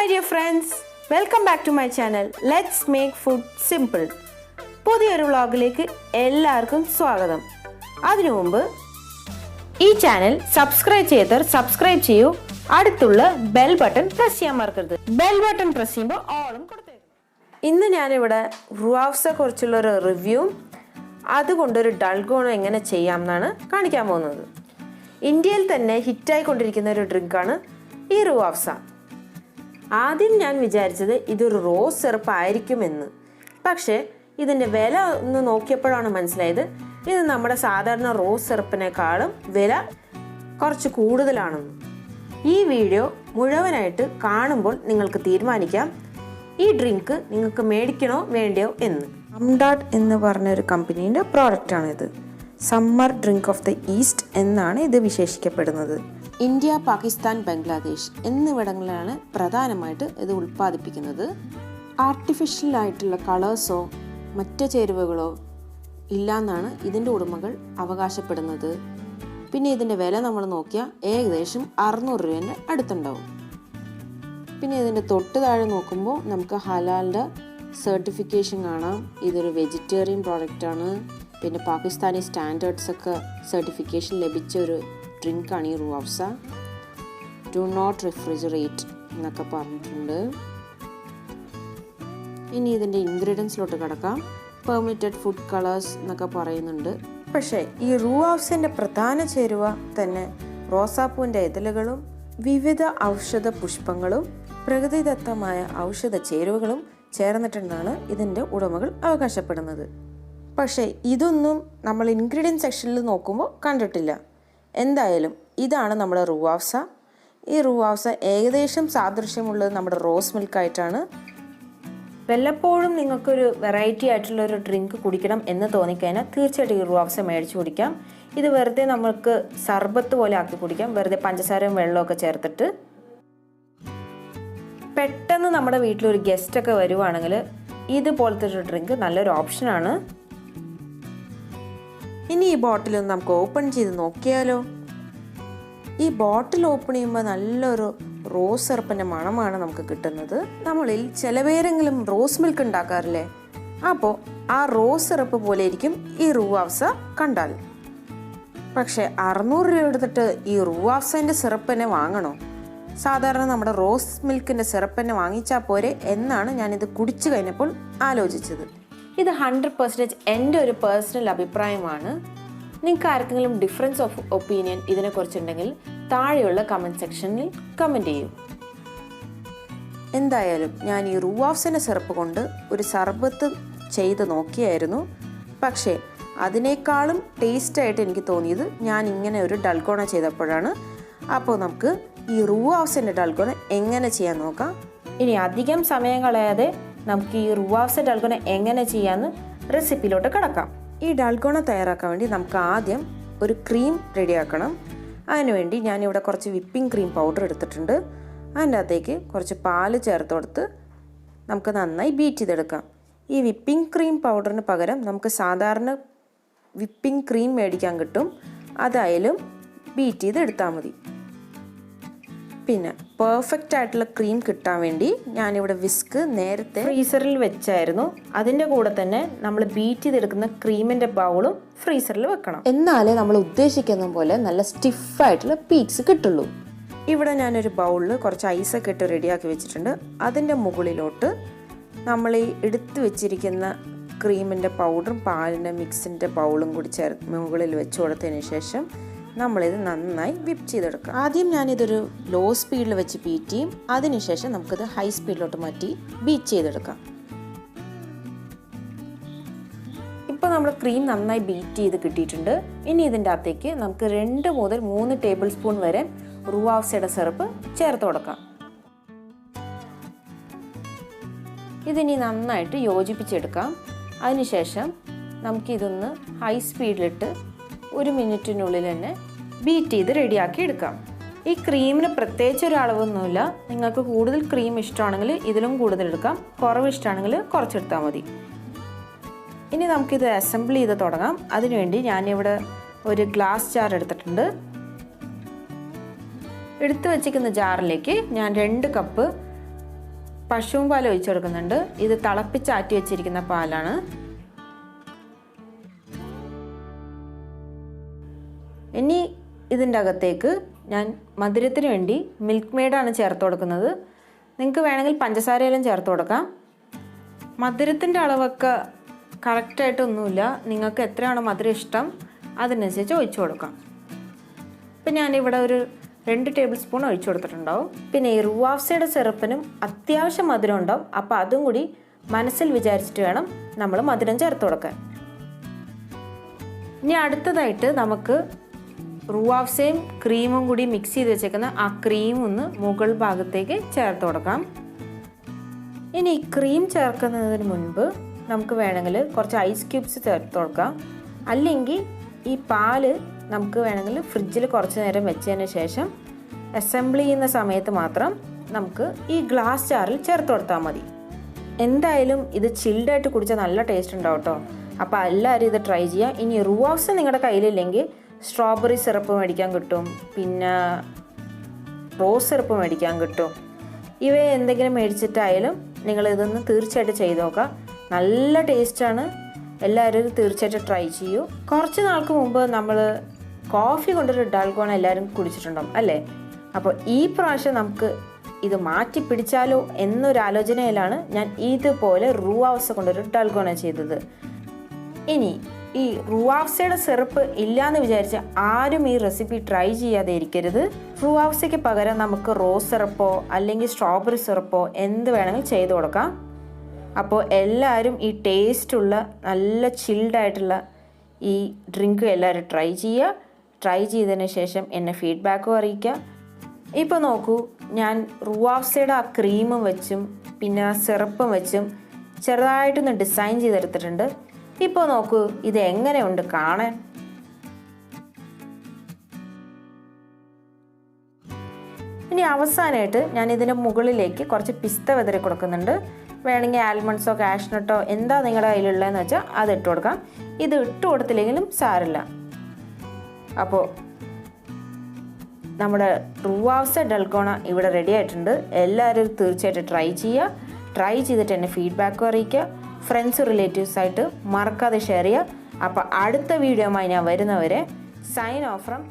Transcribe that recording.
my dear friends, welcome back to my channel. Let's make food simple. പുതിയൊരു വ്ളോഗിലേക്ക് എല്ലാവർക്കും സ്വാഗതം. അതിനു മുമ്പ് ഈ ചാനൽ സബ്സ്ക്രൈബ് ചെയ്തവർ സബ്സ്ക്രൈബ് ചെയ്യൂ. അടുത്തുള്ള ബെൽ ബട്ടൺ പ്രസ് ചെയ്യാൻ മറക്കരുത്. ബെൽ ബട്ടൺ പ്രസ് ചെയ്യുമ്പോൾ ഓളും കൊടുത്തേക്കും. ഇന്ന് ഞാനിവിടെ റൂഹ് അഫ്സ കുറിച്ചുള്ളൊരു റിവ്യൂ അതുകൊണ്ടൊരു ഡൽഗോണ എങ്ങനെ ചെയ്യാം എന്നാണ് കാണിക്കാൻ പോകുന്നത്. ഇന്ത്യയിൽ തന്നെ ഹിറ്റായിക്കൊണ്ടിരിക്കുന്ന ഒരു ഡ്രിങ്കാണ് ഈ റൂഹ് അഫ്സ. ആദ്യം ഞാൻ വിചാരിച്ചത് ഇതൊരു റോസ് സിറപ്പ് ആയിരിക്കുമെന്ന്. പക്ഷേ ഇതിൻ്റെ വില ഒന്ന് നോക്കിയപ്പോഴാണ് മനസ്സിലായത് ഇത് നമ്മുടെ സാധാരണ റോസ് സിറപ്പിനേക്കാളും വില കുറച്ച് കൂടുതലാണെന്ന്. ഈ വീഡിയോ മുഴുവനായിട്ട് കാണുമ്പോൾ നിങ്ങൾക്ക് തീരുമാനിക്കാം ഈ ഡ്രിങ്ക് നിങ്ങൾക്ക് മേടിക്കണോ വേണ്ടയോ എന്ന്. അംഡാഡ് എന്ന് പറഞ്ഞൊരു കമ്പനീൻ്റെ പ്രോഡക്റ്റാണിത്. Summer drink of the east എന്നാണ് ഇത് വിശേഷിക്കപ്പെടുന്നത്. ഇന്ത്യ, പാകിസ്ഥാൻ, ബംഗ്ലാദേശ് എന്നിവിടങ്ങളിലാണ് പ്രധാനമായിട്ട് ഇത് ഉൽപ്പാദിപ്പിക്കുന്നത്. ആർട്ടിഫിഷ്യലായിട്ടുള്ള കളേഴ്സോ മറ്റ് ചേരുവകളോ ഇല്ലയെന്നാണ് ഇതിൻ്റെ ഉടമകൾ അവകാശപ്പെടുന്നത്. പിന്നെ ഇതിൻ്റെ വില നമ്മൾ നോക്കിയാൽ ഏകദേശം 600 രൂപേൻ്റെ അടുത്തുണ്ടാവും. പിന്നെ ഇതിൻ്റെ തൊട്ട് താഴെ നോക്കുമ്പോൾ നമുക്ക് ഹലാലിൻ്റെ സർട്ടിഫിക്കേഷൻ കാണാം. ഇതൊരു വെജിറ്റേറിയൻ പ്രോഡക്റ്റാണ്. പിന്നെ പാകിസ്ഥാനി സ്റ്റാൻഡേർഡ്സൊക്കെ സർട്ടിഫിക്കേഷൻ ലഭിച്ച ഒരു ഡ്രിങ്കാണ് ഈ റൂഹ് അഫ്സ. ഡു നോട്ട് റെഫ്രിജറേറ്റ് എന്നൊക്കെ പറഞ്ഞിട്ടുണ്ട്. ഇനി ഇതിൻ്റെ ഇൻഗ്രീഡിയൻസിലോട്ട് കിടക്കാം. പെർമിറ്റഡ് ഫുഡ് കളേഴ്സ് എന്നൊക്കെ പറയുന്നുണ്ട്. പക്ഷേ ഈ റൂഹ് അഫ്സൻ്റെ പ്രധാന ചേരുവ തന്നെ റോസാപ്പൂവിൻ്റെ ഇതളുകളും വിവിധ ഔഷധ പുഷ്പങ്ങളും പ്രകൃതിദത്തമായ ഔഷധ ചേരുവകളും ചേർന്നിട്ടുണ്ടെന്നാണ് ഇതിൻ്റെ ഉടമകൾ അവകാശപ്പെടുന്നത്. പക്ഷേ ഇതൊന്നും നമ്മൾ ഇൻഗ്രീഡിയൻറ്റ് സെക്ഷനിൽ നോക്കുമ്പോൾ കണ്ടിട്ടില്ല. എന്തായാലും ഇതാണ് നമ്മുടെ റൂഹ് അഫ്സ. ഈ റൂഹ് അഫ്സ ഏകദേശം സാദൃശ്യമുള്ളത് നമ്മുടെ റോസ് മിൽക്കായിട്ടാണ്. വല്ലപ്പോഴും നിങ്ങൾക്കൊരു വെറൈറ്റി ആയിട്ടുള്ളൊരു ഡ്രിങ്ക് കുടിക്കണം എന്ന് തോന്നിക്കഴിഞ്ഞാൽ തീർച്ചയായിട്ടും ഈ റൂഹ് അഫ്സ മേടിച്ച് കുടിക്കാം. ഇത് വെറുതെ നമുക്ക് സർബത്ത് പോലെ ആക്കി കുടിക്കാം, വെറുതെ പഞ്ചസാരയും വെള്ളമൊക്കെ ചേർത്തിട്ട്. പെട്ടെന്ന് നമ്മുടെ വീട്ടിലൊരു ഗസ്റ്റൊക്കെ വരുവാണെങ്കിൽ ഇതുപോലത്തെ ഒരു ഡ്രിങ്ക് നല്ലൊരു ഓപ്ഷനാണ്. ഇനി ഈ ബോട്ടിലൊന്ന് നമുക്ക് ഓപ്പൺ ചെയ്ത് നോക്കിയാലോ. ഈ ബോട്ടിൽ ഓപ്പൺ ചെയ്യുമ്പോൾ നല്ലൊരു റോസ് സിറപ്പിൻ്റെ മണമാണ് നമുക്ക് കിട്ടുന്നത്. നമ്മളിൽ ചില പേരെങ്കിലും റോസ് മിൽക്ക് ഉണ്ടാക്കാറില്ലേ, അപ്പോൾ ആ റോസ് സിറപ്പ് പോലെ ഇരിക്കും ഈ റൂഹ് അഫ്സ കണ്ടാൽ. പക്ഷേ 600 രൂപ എടുത്തിട്ട് ഈ റൂഹ് അഫ്സേൻ്റെ സിറപ്പ് തന്നെ വാങ്ങണോ? സാധാരണ നമ്മുടെ റോസ് മിൽക്കിൻ്റെ സിറപ്പ് തന്നെ വാങ്ങിച്ചാൽ പോരെ എന്നാണ് ഞാനിത് കുടിച്ചു കഴിഞ്ഞപ്പോൾ ആലോചിച്ചത്. ഇത് 100% എൻ്റെ ഒരു പേഴ്സണൽ അഭിപ്രായമാണ്. നിങ്ങൾക്ക് ആർക്കെങ്കിലും ഡിഫറൻസ് ഓഫ് ഒപ്പീനിയൻ ഇതിനെക്കുറിച്ചുണ്ടെങ്കിൽ താഴെയുള്ള കമൻറ്റ് സെക്ഷനിൽ കമൻറ്റ് ചെയ്യൂ. എന്തായാലും ഞാൻ ഈ റൂഹ് അഫ്സൻ്റെ സിറപ്പ് കൊണ്ട് ഒരു സർബത്ത് ചെയ്ത് നോക്കിയായിരുന്നു. പക്ഷേ അതിനേക്കാളും ടേസ്റ്റായിട്ട് എനിക്ക് തോന്നിയത് ഞാൻ ഇങ്ങനെ ഒരു ഡൽഗോണ ചെയ്തപ്പോഴാണ്. അപ്പോൾ നമുക്ക് ഈ റൂഹ് അഫ്സൻ്റെ ഡൽഗോണ എങ്ങനെ ചെയ്യാൻ നോക്കാം. ഇനി അധികം സമയം കളയാതെ നമുക്ക് ഈ റൂഹ് അഫ്സ ഡൽഗോണ എങ്ങനെ ചെയ്യാമെന്ന് റെസിപ്പിയിലോട്ട് കിടക്കാം. ഈ ഡൽഗോണ തയ്യാറാക്കാൻ വേണ്ടി നമുക്ക് ആദ്യം ഒരു ക്രീം റെഡിയാക്കണം. അതിനുവേണ്ടി ഞാനിവിടെ കുറച്ച് വിപ്പിംഗ് ക്രീം പൗഡർ എടുത്തിട്ടുണ്ട്. അതിൻ്റെ അകത്തേക്ക് കുറച്ച് പാല് ചേർത്ത് കൊടുത്ത് നമുക്ക് നന്നായി ബീറ്റ് ചെയ്തെടുക്കാം. ഈ വിപ്പിംഗ് ക്രീം പൗഡറിന് പകരം നമുക്ക് സാധാരണ വിപ്പിംഗ് ക്രീം മേടിക്കാൻ കിട്ടും, അതായാലും ബീറ്റ് ചെയ്തെടുത്താൽ മതി. പിന്നെ പെർഫെക്റ്റ് ആയിട്ടുള്ള ക്രീം കിട്ടാൻ വേണ്ടി ഞാനിവിടെ വിസ്ക് നേരത്തെ ഫ്രീസറിൽ വെച്ചായിരുന്നു. അതിൻ്റെ കൂടെ തന്നെ നമ്മൾ ബീറ്റ് ചെയ്തെടുക്കുന്ന ക്രീമിൻ്റെ ബൗളും ഫ്രീസറിൽ വെക്കണം. എന്നാലേ നമ്മൾ ഉദ്ദേശിക്കുന്ന പോലെ നല്ല സ്റ്റിഫായിട്ടുള്ള പീറ്റ്സ് കിട്ടുള്ളൂ. ഇവിടെ ഞാനൊരു ബൗളിൽ കുറച്ച് ഐസൊക്കെ ഇട്ട് റെഡിയാക്കി വെച്ചിട്ടുണ്ട്. അതിൻ്റെ മുകളിലോട്ട് നമ്മൾ ഈ എടുത്ത് വെച്ചിരിക്കുന്ന ക്രീമിൻ്റെ പൗഡറും പാലിൻ്റെ മിക്സിൻ്റെ ബൗളും കൂടി മുകളിൽ വെച്ച് കൊടുത്തതിന് ശേഷം നമ്മളിത് നന്നായി വിപ്പ് ചെയ്തെടുക്കാം. ആദ്യം ഞാനിതൊരു ലോ സ്പീഡിൽ വെച്ച് ബീറ്റ് ചെയ്യും. അതിനുശേഷം നമുക്കിത് ഹൈ സ്പീഡിലോട്ട് മാറ്റി ബീറ്റ് ചെയ്തെടുക്കാം. ഇപ്പോൾ നമ്മൾ ക്രീം നന്നായി ബീറ്റ് ചെയ്ത് കിട്ടിയിട്ടുണ്ട്. ഇനി ഇതിൻ്റെ അകത്തേക്ക് നമുക്ക് 2 മുതൽ 3 ടേബിൾ സ്പൂൺ വരെ റൂഹ് അഫ്സയുടെ സിറപ്പ് ചേർത്ത് കൊടുക്കാം. ഇതിനി നന്നായിട്ട് യോജിപ്പിച്ചെടുക്കാം. അതിനുശേഷം നമുക്കിതൊന്ന് ഹൈ സ്പീഡിലിട്ട് 1 മിനിറ്റിനുള്ളിൽ തന്നെ ബീറ്റ് ചെയ്ത് റെഡിയാക്കി എടുക്കാം. ഈ ക്രീമിന് പ്രത്യേകിച്ച് ഒരു അളവൊന്നുമില്ല. നിങ്ങൾക്ക് കൂടുതൽ ക്രീം ഇഷ്ടമാണെങ്കിൽ ഇതിലും കൂടുതൽ എടുക്കാം, കുറവ് ഇഷ്ടമാണെങ്കിൽ കുറച്ചെടുത്താൽ മതി. ഇനി നമുക്കിത് അസംബിൾ ചെയ്ത് തുടങ്ങാം. അതിനുവേണ്ടി ഞാനിവിടെ ഒരു ഗ്ലാസ് ജാർ എടുത്തിട്ടുണ്ട്. എടുത്തു വച്ചിരിക്കുന്ന ജാറിലേക്ക് ഞാൻ 2 കപ്പ് പശുവും പാൽ ഒഴിച്ചു കൊടുക്കുന്നുണ്ട്. ഇത് തിളപ്പിച്ചാറ്റി വെച്ചിരിക്കുന്ന പാലാണ്. ഇനി ഇതിൻ്റെ അകത്തേക്ക് ഞാൻ മധുരത്തിന് വേണ്ടി മിൽക്ക് മെയ്ഡാണ് ചേർത്ത് കൊടുക്കുന്നത്. നിങ്ങൾക്ക് വേണമെങ്കിൽ പഞ്ചസാരയെല്ലാം ചേർത്ത് കൊടുക്കാം. മധുരത്തിൻ്റെ അളവൊക്കെ കറക്റ്റായിട്ടൊന്നുമില്ല, നിങ്ങൾക്ക് എത്രയാണോ മധുരം ഇഷ്ടം അതിനനുസരിച്ച് ഒഴിച്ചു കൊടുക്കാം. ഇപ്പം ഞാനിവിടെ ഒരു 2 ടേബിൾ സ്പൂൺ ഒഴിച്ചു കൊടുത്തിട്ടുണ്ടാവും. പിന്നെ ഈ റൂഹ് അഫ്സയുടെ സിറപ്പിനും അത്യാവശ്യം മധുരം ഉണ്ടാവും. അപ്പോൾ അതും കൂടി മനസ്സിൽ വിചാരിച്ചിട്ട് വേണം നമ്മൾ മധുരം ചേർത്ത് കൊടുക്കാൻ. ഇനി അടുത്തതായിട്ട് നമുക്ക് റൂഹ് അഫ്സയും ക്രീമും കൂടി മിക്സ് ചെയ്ത് വെച്ചേക്കുന്ന ആ ക്രീം ഒന്ന് മുകൾ ഭാഗത്തേക്ക് ചേർത്ത് കൊടുക്കാം. ഇനി ഈ ക്രീം ചേർക്കുന്നതിന് മുൻപ് നമുക്ക് വേണമെങ്കിൽ കുറച്ച് ഐസ് ക്യൂബ്സ് ചേർത്ത് കൊടുക്കാം. അല്ലെങ്കിൽ ഈ പാല് നമുക്ക് വേണമെങ്കിൽ ഫ്രിഡ്ജിൽ കുറച്ച് നേരം വെച്ചതിന് ശേഷം അസംബിൾ ചെയ്യുന്ന സമയത്ത് മാത്രം നമുക്ക് ഈ ഗ്ലാസ് ജാറിൽ ചേർത്ത് കൊടുത്താൽ മതി. എന്തായാലും ഇത് ചിൽഡായിട്ട് കുടിച്ചാൽ നല്ല ടേസ്റ്റ് ഉണ്ടാവും കേട്ടോ. അപ്പോൾ എല്ലാവരും ഇത് ട്രൈ ചെയ്യാം. ഇനി റൂഹ് അഫ്സ നിങ്ങളുടെ കയ്യിലില്ലെങ്കിൽ സ്ട്രോബെറി സിറപ്പ് മേടിക്കാൻ കിട്ടും, പിന്നെ റോസ് സിറപ്പ് മേടിക്കാൻ കിട്ടും. ഇവയെ എന്തെങ്കിലും മേടിച്ചിട്ടായാലും നിങ്ങളിതൊന്ന് തീർച്ചയായിട്ടും ചെയ്ത് നോക്കാം. നല്ല ടേസ്റ്റാണ്. എല്ലാവരും ഇത് തീർച്ചയായിട്ടും ട്രൈ ചെയ്യൂ. കുറച്ച് നാൾക്ക് മുമ്പ് നമ്മൾ കോഫി കൊണ്ടൊരു ഡാൽഗോണ എല്ലാവരും കുടിച്ചിട്ടുണ്ടാവും അല്ലേ? അപ്പോൾ ഈ പ്രാവശ്യം നമുക്ക് ഇത് മാറ്റി പിടിച്ചാലോ എന്നൊരാലോചനയിലാണ് ഞാൻ ഇതുപോലെ റൂഹ് അഫ്സ കൊണ്ടൊരു ഡാൽഗോണ ചെയ്തത്. ഇനി ഈ റൂഹ് അഫ്സയുടെ സിറപ്പ് ഇല്ലയെന്ന് വിചാരിച്ച് ആരും ഈ റെസിപ്പി ട്രൈ ചെയ്യാതെ ഇരിക്കരുത്. റൂഹ് അഫ്സയ്ക്ക് പകരം നമുക്ക് റോസ് സിറപ്പോ അല്ലെങ്കിൽ സ്ട്രോബെറി സിറപ്പോ എന്ത് വേണമെങ്കിൽ ചെയ്ത് കൊടുക്കാം. അപ്പോൾ എല്ലാവരും ഈ ടേസ്റ്റുള്ള നല്ല ചിൽഡായിട്ടുള്ള ഈ ഡ്രിങ്ക് എല്ലാവരും ട്രൈ ചെയ്യുക. ട്രൈ ചെയ്തതിന് ശേഷം എന്നെ ഫീഡ്ബാക്കും അറിയിക്കുക. ഇപ്പോൾ നോക്കൂ, ഞാൻ റൂഹ് അഫ്സയുടെ ആ ക്രീമും വെച്ചും പിന്നെ ആ സിറപ്പും വെച്ചും ചെറുതായിട്ടൊന്ന് ഡിസൈൻ ചെയ്തെടുത്തിട്ടുണ്ട്. ഇപ്പോൾ നോക്കൂ ഇത് എങ്ങനെയുണ്ട് കാണാൻ. ഇനി അവസാനമായിട്ട് ഞാൻ ഇതിൻ്റെ മുകളിലേക്ക് കുറച്ച് പിസ്ത വിതറി കൊടുക്കുന്നുണ്ട്. വേണമെങ്കിൽ ആൽമണ്ട്സോ കാഷ്നട്ടോ എന്താ നിങ്ങളുടെ കയ്യിലുള്ളതെന്ന് വെച്ചാൽ അത് ഇട്ട് കൊടുക്കാം. ഇത് ഇട്ട് കൊടുത്തില്ലെങ്കിലും സാരമില്ല. അപ്പോൾ നമ്മുടെ റൂഹ് അഫ്സ ഡൽഗോണ ഇവിടെ റെഡി ആയിട്ടുണ്ട്. എല്ലാവരും തീർച്ചയായിട്ടും ട്രൈ ചെയ്യുക. ട്രൈ ചെയ്തിട്ട് എന്നെ ഫീഡ്ബാക്കും അറിയിക്കുക. ഫ്രണ്ട്സ് റിലേറ്റീവ്സായിട്ട് മറക്കാതെ ഷെയർ ചെയ്യുക. അപ്പോൾ അടുത്ത വീഡിയോയുമായി ഞാൻ വരുന്നവരെ സൈൻ ഓഫ് ഫ്രം